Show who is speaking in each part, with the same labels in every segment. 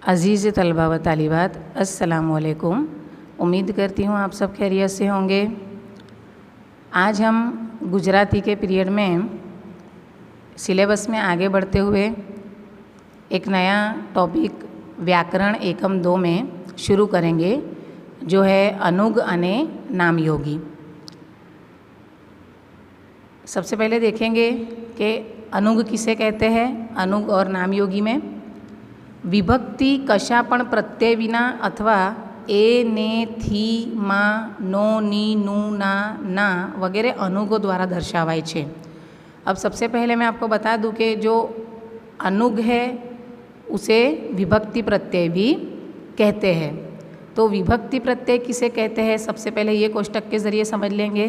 Speaker 1: अज़ीज़ तलबा व तालिबात, अस्सलामु अलैकुम। उम्मीद करती हूँ आप सब खैरियत से होंगे। आज हम गुजराती के पीरियड में सिलेबस में आगे बढ़ते हुए एक नया टॉपिक व्याकरण एकम 2 में शुरू करेंगे, जो है अनुग अने नामयोगी। सबसे पहले देखेंगे कि अनुग किसे कहते हैं। अनुग और नामयोगी में विभक्ति कशा पण प्रत्यय विना अथवा ए, ने, थी, मा, नो, नी, नू, ना वगैरह अनुगों द्वारा दर्शावाय छे। अब सबसे पहले मैं आपको बता दूं कि जो अनुग है उसे विभक्ति प्रत्यय भी कहते हैं। तो विभक्ति प्रत्यय किसे कहते हैं, सबसे पहले ये कोष्टक के ज़रिए समझ लेंगे।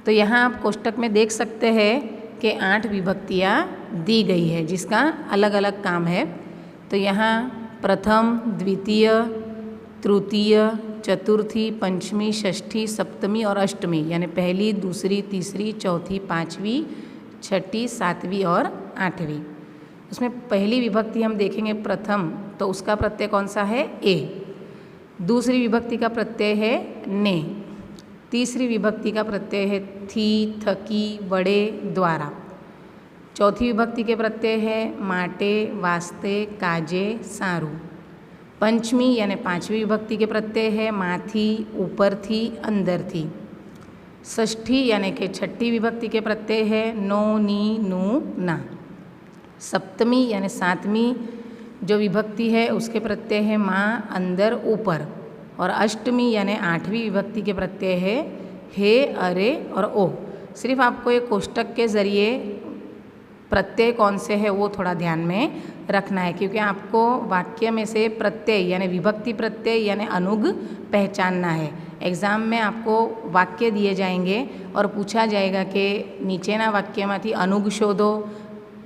Speaker 1: तो यहाँ आप कोष्टक में देख सकते हैं कि 8 विभक्तियाँ दी गई है, जिसका अलग अलग काम है। तो यहाँ प्रथम, द्वितीय, तृतीय, चतुर्थी, पंचमी, षष्ठी, सप्तमी और अष्टमी, यानी पहली, दूसरी, तीसरी, चौथी, पाँचवीं, छठी, सातवीं और आठवीं। उसमें पहली विभक्ति हम देखेंगे प्रथम, तो उसका प्रत्यय कौन सा है, ए। दूसरी विभक्ति का प्रत्यय है ने। तीसरी विभक्ति का प्रत्यय है थी, थकी, वड़े, द्वारा। चौथी विभक्ति के प्रत्यय है माटे, वास्ते, काजे, सारू। पंचमी यानी 5वीं विभक्ति के प्रत्यय है माथी, ऊपर थी, अंदर थी। षष्ठी यानी कि 6ठी विभक्ति के प्रत्यय है नो, नी, नू, ना। सप्तमी यानी 7वीं जो विभक्ति है उसके प्रत्यय है माँ, अंदर, ऊपर। और अष्टमी यानी 8वीं विभक्ति के प्रत्यय है हे, अरे और ओ। सिर्फ आपको एक कोष्टक के ज़रिए प्रत्यय कौन से है वो थोड़ा ध्यान में रखना है, क्योंकि आपको वाक्य में से प्रत्यय यानी विभक्ति प्रत्यय यानी अनुग पहचानना है। एग्ज़ाम में आपको वाक्य दिए जाएंगे और पूछा जाएगा कि नीचेना वाक्यमांथी अनुग शोधो,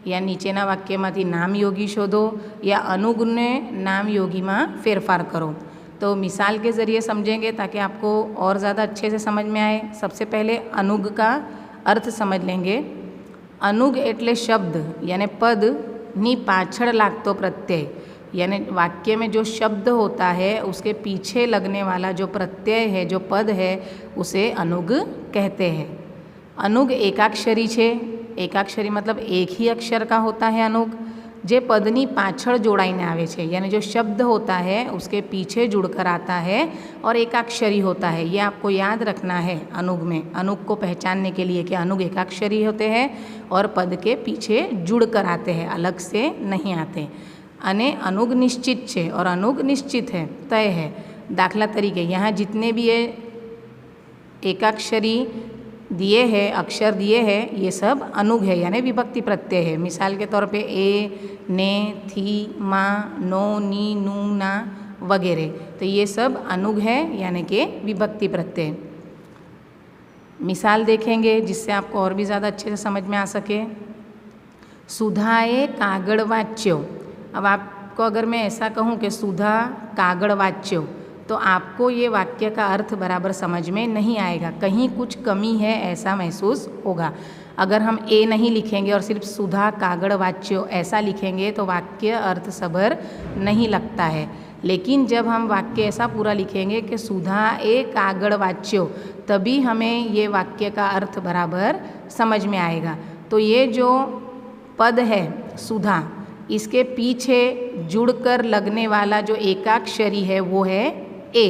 Speaker 1: या नीचेना वाक्यमांथी नामयोगी शोधो, या अनुगने नामयोगी में फेरफार करो। तो मिसाल के ज़रिए समझेंगे ताकि आपको और ज़्यादा अच्छे से समझ में आए। सबसे पहले अनुग का अर्थ समझ लेंगे। अनुग एटले शब्द यानी पद नी पाछड़ लागतो प्रत्यय, यानी वाक्य में जो शब्द होता है उसके पीछे लगने वाला जो प्रत्यय है, जो पद है, उसे अनुग कहते हैं। अनुग एकाक्षरी छे। एकाक्षरी मतलब एक ही अक्षर का होता है अनुग, जे पदनी पाछड़ जोड़ाईने आवे छे, यानी जो शब्द होता है उसके पीछे जुड़कर आता है और एकाक्षरी होता है। ये आपको याद रखना है अनुग में, अनुग को पहचानने के लिए कि अनुग एकाक्षरी होते हैं और पद के पीछे जुड़कर आते हैं, अलग से नहीं आते। अने अनुग निश्चित छे और अनुग निश्चित है, तय है। दाखला तरीके यहाँ जितने भी ये एकाक्षरी दिए हैं, अक्षर दिए हैं, ये सब अनुग है यानी विभक्ति प्रत्यय है। मिसाल के तौर पे ए, ने, थी, माँ, नो, नी, नू, ना वगैरह, तो ये सब अनुग है यानी कि विभक्ति प्रत्यय। मिसाल देखेंगे जिससे आपको और भी ज़्यादा अच्छे से समझ में आ सके। सुधाए कागड़ वाच्यो। अब आपको अगर मैं ऐसा कहूँ कि सुधा कागड़ वाच्यो, तो आपको ये वाक्य का अर्थ बराबर समझ में नहीं आएगा, कहीं कुछ कमी है ऐसा महसूस होगा। अगर हम ए नहीं लिखेंगे और सिर्फ सुधा कागड़ वाच्यो ऐसा लिखेंगे तो वाक्य अर्थ सबर नहीं लगता है। लेकिन जब हम वाक्य ऐसा पूरा लिखेंगे कि सुधा ए कागड़ वाच्यो, तभी हमें ये वाक्य का अर्थ बराबर समझ में आएगा। तो ये जो पद है सुधा, इसके पीछे जुड़कर लगने वाला जो एकाक्षरी है वो है ए।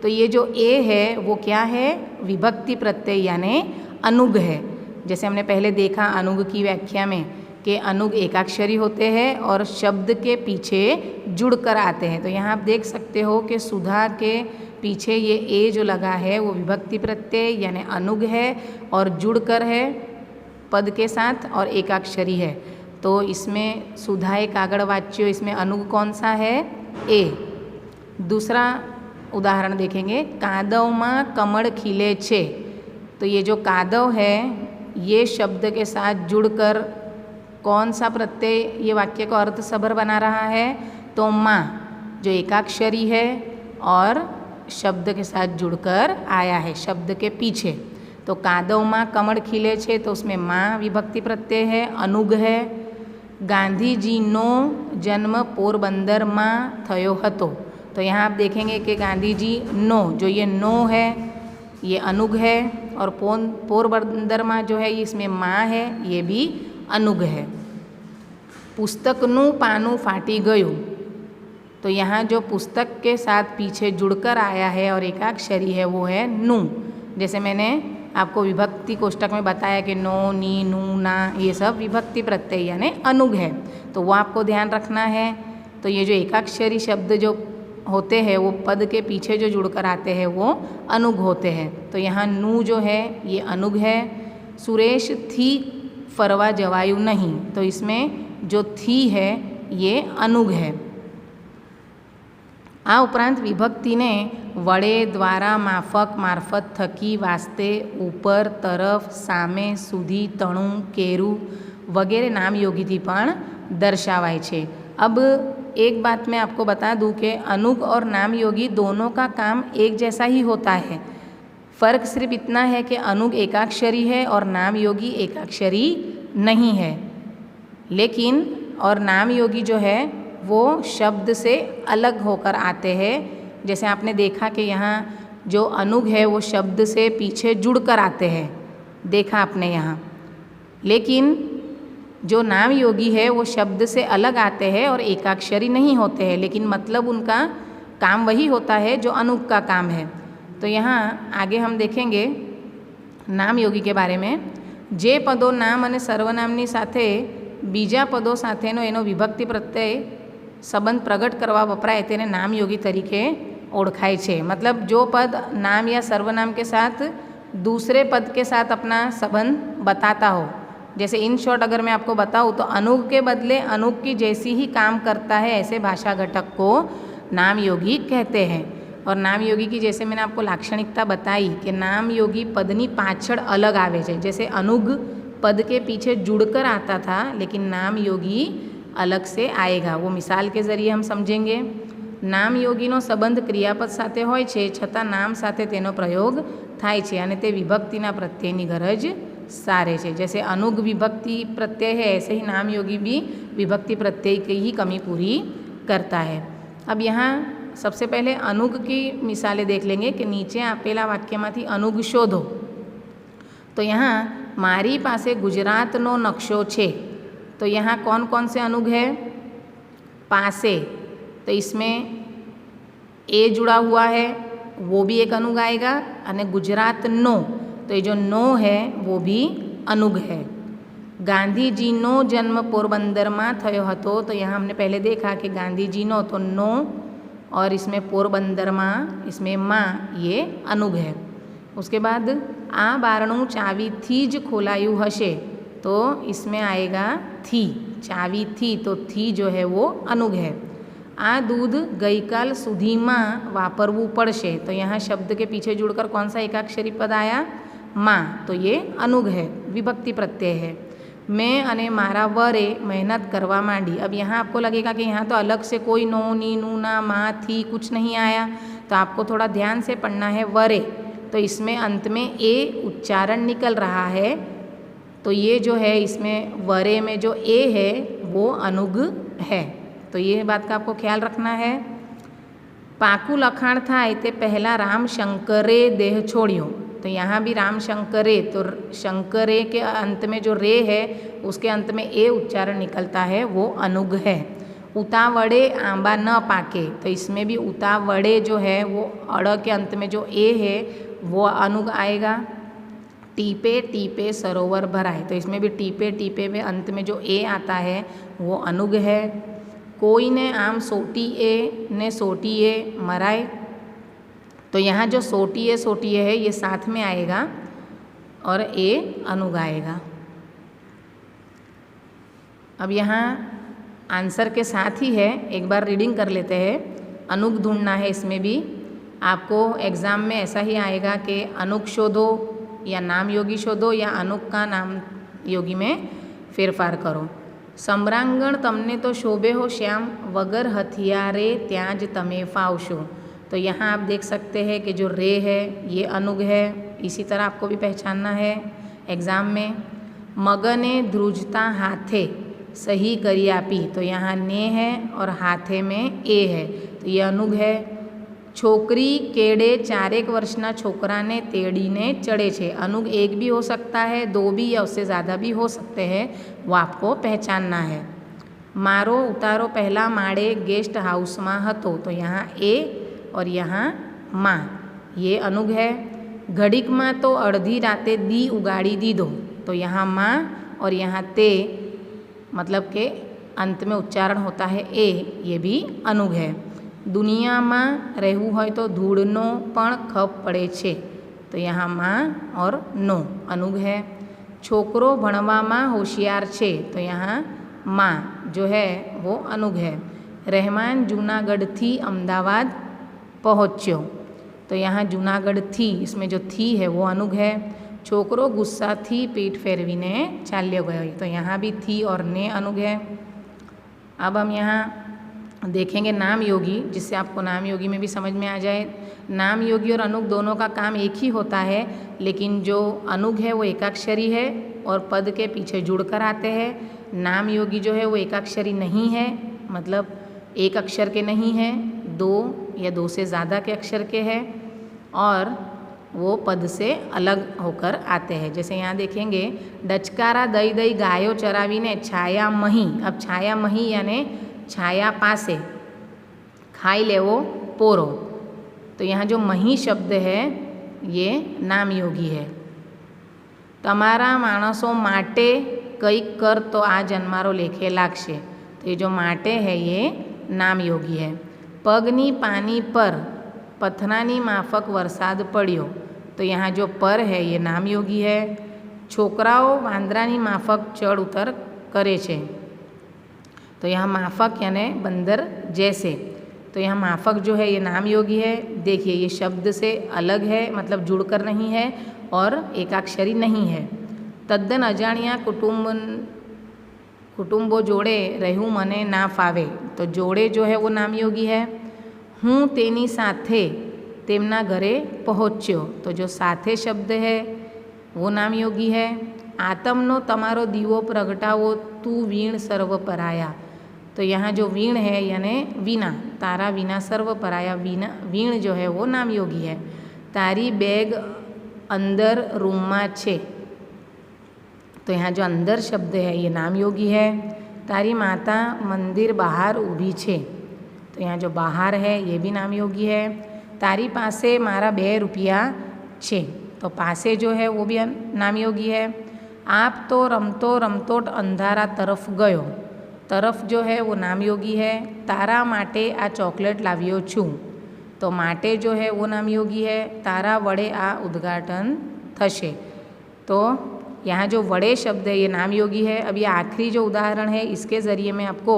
Speaker 1: तो ये जो ए है वो क्या है, विभक्ति प्रत्यय यानी अनुग है। जैसे हमने पहले देखा अनुग की व्याख्या में कि अनुग एकाक्षरी होते हैं और शब्द के पीछे जुड़कर आते हैं। तो यहाँ आप देख सकते हो कि सुधा के पीछे ये ए जो लगा है वो विभक्ति प्रत्यय यानी अनुग है और जुड़कर है पद के साथ और एकाक्षरी है। तो इसमें सुधाए कागड़ वाच्यो, इसमें अनुग कौन सा है, ए। दूसरा उदाहरण देखेंगे, कादव में कमल खिले छे। तो ये जो कादव है ये शब्द के साथ जुड़कर कौन सा प्रत्यय ये वाक्य को अर्थ सबर बना रहा है, तो माँ जो एकाक्षरी है और शब्द के साथ जुड़कर आया है शब्द के पीछे। तो कादव माँ कमल खिले छे, तो उसमें माँ विभक्ति प्रत्यय है, अनुग है। ગાંધીજીનો જન્મ પોરબંદરમાં થયો હતો। तो यहाँ आप देखेंगे कि गांधी जी नो, जो ये नो है ये अनुग है, और पोरबंदर जो है इसमें माँ है, ये भी अनुग है। पुस्तकનું પાનું फाटी ગયું, तो यहाँ जो पुस्तक के साथ पीछे जुड़कर आया है और एकाक्षरी है वो है नू। जैसे मैंने आपको विभक्ति कोष्टक में बताया कि नो, नी, नू, ना, ये सब विभक्ति प्रत्यय यानी अनुग है, तो वो आपको ध्यान रखना है। तो ये जो एकाक्षरी शब्द जो होते हैं वो पद के पीछे जो जुड़कर आते हैं वो अनुग होते हैं। तो यहाँ नू जो है ये अनुग है। सुरेश थी फरवा जवायु नहीं, तो इसमें जो थी है ये अनुग है। आ उपरांत विभक्ति ने वड़े, द्वारा, माफक, मार्फत, थकी, वास्ते, ऊपर, तरफ, सामे, सुधी, तणु, केरू वगैरह नाम योगी थी पण दर्शावाय छे। अब एक बात मैं आपको बता दूं कि अनुग और नाम योगी दोनों का काम एक जैसा ही होता है। फ़र्क सिर्फ इतना है कि अनुग एकाक्षरी है और नाम योगी एकाक्षरी नहीं है। लेकिन और नाम योगी जो है वो शब्द से अलग होकर आते हैं। जैसे आपने देखा कि यहाँ जो अनुग है वो शब्द से पीछे जुड़कर आते हैं, देखा आपने यहाँ। लेकिन जो नाम योगी है वो शब्द से अलग आते हैं और एकाक्षरी नहीं होते हैं, लेकिन मतलब उनका काम वही होता है जो अनुग का काम है। तो यहाँ आगे हम देखेंगे नाम योगी के बारे में। जे पदों नाम અને સર્વનામની સાથે બીજા પદો સાથેનો એનો વિભક્તિ પ્રત્યય સંબંધ પ્રગટ કરવા વપરાય તેને નામ योगी તરીકે ओळखाय છે। मतलब जो पद नाम या सर्वनाम के साथ दूसरे पद के साथ अपना संबंध बताता हो। जैसे इन शॉर्ट अगर मैं आपको बताऊँ तो अनुग के बदले अनुग की जैसी ही काम करता है, ऐसे भाषा घटक को नाम योगी कहते हैं। और नाम योगी की जैसे मैंने आपको लाक्षणिकता बताई कि नाम योगी पदनी पाछड़ अलग आवे छे। जैसे अनुग पद के पीछे जुड़कर आता था, लेकिन नाम योगी अलग से आएगा। वो मिसाल के ज़रिए हम समझेंगे। नाम योगीनो संबंध क्रियापद साथे होय छे, छतां नाम साथे तेनो प्रयोग थाय छे अने ते विभक्तिना प्रत्ययनी गरज सारे छे। जैसे अनुग विभक्ति प्रत्यय है, ऐसे ही नाम योगी भी विभक्ति प्रत्यय की ही कमी पूरी करता है। अब यहाँ सबसे पहले अनुग की मिसालें देख लेंगे कि नीचे आपेला वाक्यमांथी अनुग शोधो। तो यहाँ मारी पासे गुजरातनो नक्शो छे, तो यहाँ कौन कौन से अनुग है? पासे, तो इसमें ए जुड़ा हुआ है, वो भी एक अनुग आएगा। और गुजरात नो, तो ये जो नो है वो भी अनुग है। गांधी जी नो जन्म पोरबंदर में थयो हतो, तो यहाँ हमने पहले देखा कि गांधी जी नो तो नो, और इसमें पोरबंदर में इसमें माँ ये अनुग है। उसके बाद आ बारणु चावी थी ज खोलायु हशे, तो इसमें आएगा थी, चावी थी, तो थी जो है वो अनुग है। आ दूध गई काल सुधी में वापरवू पड़शे, तो यहाँ शब्द के पीछे जुड़कर कौन सा एकाक्षरी पद आया? माँ, तो ये अनुग है, विभक्ति प्रत्यय है। मैं अने मारा वरे मेहनत करवा मांडी। अब यहाँ आपको लगेगा कि यहाँ तो अलग से कोई नो, नी, नू, ना, माँ, थी कुछ नहीं आया, तो आपको थोड़ा ध्यान से पढ़ना है। वरे, तो इसमें अंत में ए उच्चारण निकल रहा है, तो ये जो है इसमें वरे में जो ए है वो अनुग है। तो ये बात का आपको ख्याल रखना है। पाकू लखाण थाय ते पहला राम शंकरे देह छोड़ियो, तो यहाँ भी राम शंकरे, तो शंकरे के अंत में जो रे है उसके अंत में ए उच्चारण निकलता है, वो अनुग है। उतावड़े आंबा न पाके, तो इसमें भी उतावड़े जो है वो अड़ के अंत में जो ए है वो अनुग आएगा। टीपे टीपे सरोवर भराए, तो इसमें भी टीपे टीपे में अंत में जो ए आता है वो अनुग है। कोई ने आम सोटीए ने सोटीए मराए, तो यहाँ जो सोटीए है ये साथ में आएगा और ए अनुग आएगा। अब यहाँ आंसर के साथ ही है, एक बार रीडिंग कर लेते हैं। अनुग ढूंढना है, इसमें भी आपको एग्ज़ाम में ऐसा ही आएगा कि अनुग शोधो या नाम योगी शोधो या अनुग का नाम योगी में फेरफार करो। सम्रांगण तमने तो शोभे हो श्याम, वगर हथियारे त्याज तमे फावशो, तो यहाँ आप देख सकते हैं कि जो रे है ये अनुग है। इसी तरह आपको भी पहचानना है एग्ज़ाम में। मगने ध्रुजता हाथे, सही करी आपी, तो यहाँ ने है और हाथे में ए है, तो ये अनुग है। छोकरी केड़े 4 वर्षना छोकराने तेड़ीने चढ़े छे, अनुग एक भी हो सकता है, 2 भी या उससे ज़्यादा भी हो सकते हैं, वो आपको पहचानना है। मारो उतारो पहला माड़े गेस्ट हाउस में हतो, तो यहाँ ए और यहाँ माँ, ये अनुग है। घड़ीक माँ तो अर्धी राते दी उगाड़ी दीधो, तो यहाँ माँ और यहाँ ते, मतलब के अंत में उच्चारण होता है ए, ये भी अनुग है। दुनिया में रहू होय तो धूड़नो पण खप पड़े छे, तो यहाँ माँ और नो अनुग है। छोकरो भणवा में होशियार छे, तो यहाँ माँ जो है वो अनुग है। रहमान जूनागढ़ थी अहमदाबाद पहुँच्यो, तो यहाँ जूनागढ़ थी, इसमें जो थी है वो अनुग है। छोकरो गुस्सा थी पीठ फेरवीने चाल्यो गयो, तो यहाँ भी थी और ने अनुग है। अब हम यहाँ देखेंगे नाम योगी, जिससे आपको नाम योगी में भी समझ में आ जाए। नाम योगी और अनुग दोनों का काम एक ही होता है, लेकिन जो अनुग है वो एकाक्षरी है और पद के पीछे जुड़कर आते हैं। नाम योगी जो है वो एकाक्षरी नहीं है, मतलब एक अक्षर के नहीं है, 2 या 2 से ज़्यादा के अक्षर के हैं और वो पद से अलग होकर आते हैं। जैसे यहाँ देखेंगे, डचकारा दई दई गायो चरावीने छाया मही, अब छाया मही यानी छाया पासे, खाई लेवो पोरो, तो यहाँ जो मही शब्द है ये नाम योगी है। तमारा माणसों माटे કંઈક कर तो आ जन्मारो लेखे लागशे, तो ये जो माटे है ये नाम योगी है। पगनी पानी पर पथरानी माफक वरसाद पड़्यो, तो यहाँ जो पर है ये नाम योगी है। छोकराओ वांदरानी माफक चढ़ उतर करे छे, तो यहाँ माफक यानी बंदर जैसे, तो यहाँ माफक जो है ये नाम योगी है। देखिए ये शब्द से अलग है, मतलब जुड़कर नहीं है और एकाक्षरी नहीं है। तद्दन अजाणिया कुटुंबो जोड़े रहूँ मने ना फावे, तो जोड़े जो है वो नाम योगी है। हूँ तेनी साथे तेमना घरे पहुँच्यो, तो जो साथे शब्द है वो नाम योगी है। आतमनो तमारो दीवो प्रगटावो तू वीण सर्व पराया, तो यहाँ जो वीण है यानी वीणा, तारा वीणा सर्व पराया, वीण जो है वो नाम योगी है। तारी बैग अंदर रूम में छे, तो यहाँ जो अंदर शब्द है ये नाम योगी है। तारी माता मंदिर बाहर ऊभी छे, तो यहाँ जो बाहर है ये भी नाम योगी है। तारी पासे मारा 2 रुपया छे, तो पासे जो है वो भी नाम योगी है। आप तो रमतो रमतोट अंधारा तरफ गयो, तरफ जो है वो नाम योगी है। तारा माटे आ चॉकलेट लाव्यो छूँ, तो माटे जो है वो नाम योगी है। तारा वड़े आ उद्घाटन थशे, तो यहाँ जो वड़े शब्द है ये नाम योगी है। अब ये आखिरी जो उदाहरण है इसके ज़रिए मैं आपको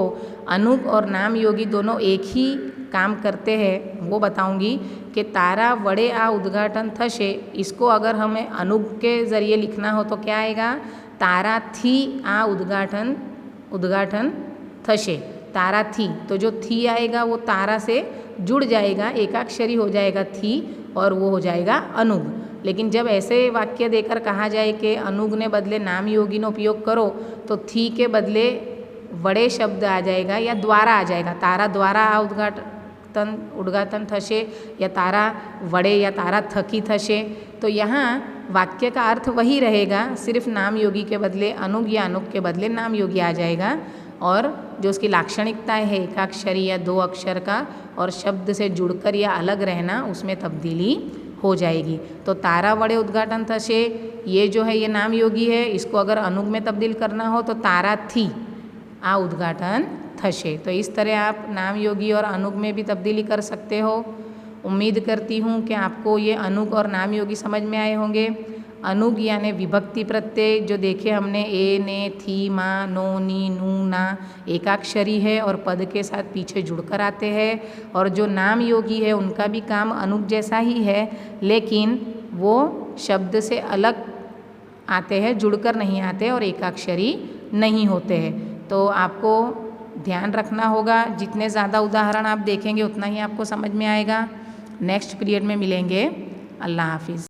Speaker 1: अनुग और नाम योगी दोनों एक ही काम करते हैं वो बताऊंगी कि तारा वड़े आ उद्घाटन थशे, इसको अगर हमें अनुग के ज़रिए लिखना हो तो क्या आएगा, तारा थी आ उद्घाटन थशे, तारा थी, तो जो थी आएगा वो तारा से जुड़ जाएगा, एकाक्षरी हो जाएगा थी और वो हो जाएगा अनुग। लेकिन जब ऐसे वाक्य देकर कहा जाए कि अनुग ने बदले नाम योगी नो उपयोग करो, तो थी के बदले वड़े शब्द आ जाएगा या द्वारा आ जाएगा। तारा द्वारा आ उद्घाटन थशे या तारा वड़े या तारा थकी थशे, तो यहाँ वाक्य का अर्थ वही रहेगा, सिर्फ नाम योगी के बदले अनुग या अनुग के बदले नाम योगी आ जाएगा। और जो उसकी लाक्षणिकता है एकाक्षरी या 2 अक्षर का और शब्द से जुड़कर या अलग रहना, उसमें तब्दीली हो जाएगी। तो तारा वड़े उद्घाटन थशे, ये जो है ये नाम योगी है, इसको अगर अनुग में तब्दील करना हो तो तारा थी आ उद्घाटन थशे। तो इस तरह आप नाम योगी और अनुग में भी तब्दीली कर सकते हो। उम्मीद करती हूँ कि आपको ये अनुग और नाम योगी समझ में आए होंगे। अनुग यानी विभक्ति प्रत्यय जो देखे हमने, ए ने थी माँ नो नी नू ना, एकाक्षरी है और पद के साथ पीछे जुड़कर आते हैं। और जो नाम योगी है उनका भी काम अनुग जैसा ही है, लेकिन वो शब्द से अलग आते हैं, जुड़कर नहीं आते और एकाक्षरी नहीं होते हैं। तो आपको ध्यान रखना होगा, जितने ज़्यादा उदाहरण आप देखेंगे उतना ही आपको समझ में आएगा। नेक्स्ट पीरियड में मिलेंगे। अल्लाह हाफिज़।